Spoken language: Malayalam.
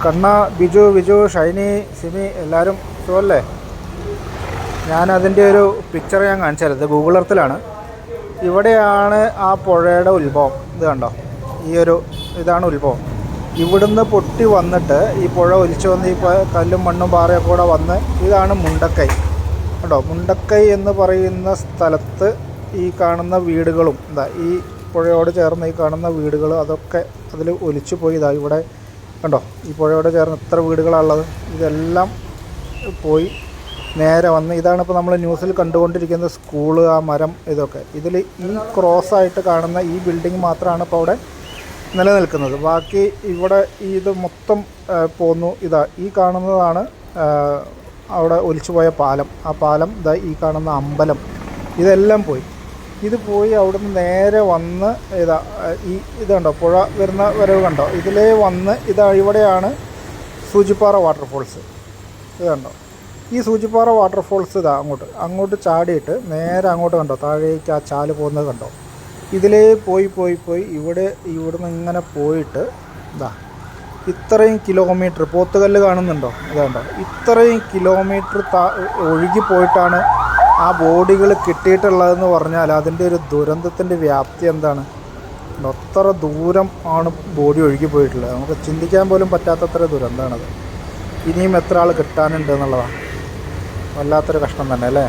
കണ്ണ, ബിജു, ഷൈനി, സിമി എല്ലാവരും സുഖമല്ലേ? ഞാനതിൻ്റെ ഒരു പിക്ചർ ഞാൻ കാണിച്ചു തരാം. ഗൂഗിൾ എർത്തിലാണ്. ഇവിടെയാണ് ആ പുഴയുടെ ഉത്ഭവം. ഇത് കണ്ടോ, ഇതാണ് ഉത്ഭവം. ഇവിടുന്ന് പൊട്ടി വന്നിട്ട് ഈ പുഴ ഒലിച്ചു വന്ന് ഈ കല്ലും മണ്ണും പാറയൊക്കെ കൂടെ വന്ന് ഇതാണ് മുണ്ടക്കൈ കേട്ടോ. മുണ്ടക്കൈ എന്ന് പറയുന്ന സ്ഥലത്ത് ഈ കാണുന്ന വീടുകളും ഈ പുഴയോട് ചേർന്ന് ഈ കാണുന്ന വീടുകൾ അതൊക്കെ അതിൽ ഒലിച്ചു പോയി. ഇവിടെ കണ്ടോ, ഈ പുഴയോട് ചേർന്ന് എത്ര വീടുകളാണുള്ളത്. ഇതെല്ലാം പോയി നേരെ വന്ന് ഇതാണ് ഇപ്പോൾ നമ്മൾ ന്യൂസിൽ കണ്ടുകൊണ്ടിരിക്കുന്ന സ്കൂള്, ആ മരം, ഇതൊക്കെ. ഇതിൽ ഈ ക്രോസായിട്ട് കാണുന്ന ഈ ബിൽഡിംഗ് മാത്രമാണ് ഇപ്പോൾ അവിടെ നിലനിൽക്കുന്നത്. ബാക്കി ഇവിടെ ഇത് മൊത്തം പോന്നു. ഈ കാണുന്നതാണ് അവിടെ ഒലിച്ചുപോയ പാലം. ആ പാലം, ഈ കാണുന്ന അമ്പലം, ഇതെല്ലാം പോയി. ഇത് പോയി അവിടുന്ന് നേരെ വന്ന് ഇത് കണ്ടോ, പുഴ വരുന്ന വരവ് കണ്ടോ, ഇതിലേ വന്ന് ഇവിടെയാണ് സൂചിപ്പാറ വാട്ടർഫോൾസ്. ഇത് കണ്ടോ, ഈ സൂചിപ്പാറ വാട്ടർഫോൾസ് അങ്ങോട്ട് ചാടിയിട്ട് നേരെ അങ്ങോട്ട് കണ്ടോ, താഴേക്ക് ആ ചാല് പോകുന്നത് കണ്ടോ. ഇതിലേ പോയി ഇവിടുന്ന് ഇങ്ങനെ പോയിട്ട് ഇത്രയും കിലോമീറ്റർ, പോത്തുകല്ല് കാണുന്നുണ്ടോ, ഇതുണ്ടോ, ഇത്രയും കിലോമീറ്റർ ഒഴുകി പോയിട്ടാണ് ആ ബോഡികൾ കിട്ടിയിട്ടുള്ളതെന്ന് പറഞ്ഞാൽ അതിൻ്റെ ഒരു ദുരന്തത്തിൻ്റെ വ്യാപ്തി എന്താണ്. അത്ര ദൂരം ആണ് ബോഡി ഒഴുകി പോയിട്ടുള്ളത്. നമുക്ക് ചിന്തിക്കാൻ പോലും പറ്റാത്തത്ര ദുരന്തമാണത്. ഇനിയും എത്ര ആൾ കിട്ടാനുണ്ട് എന്നുള്ളതാണ്. വല്ലാത്തൊരു കഷ്ടം തന്നെ അല്ലേ.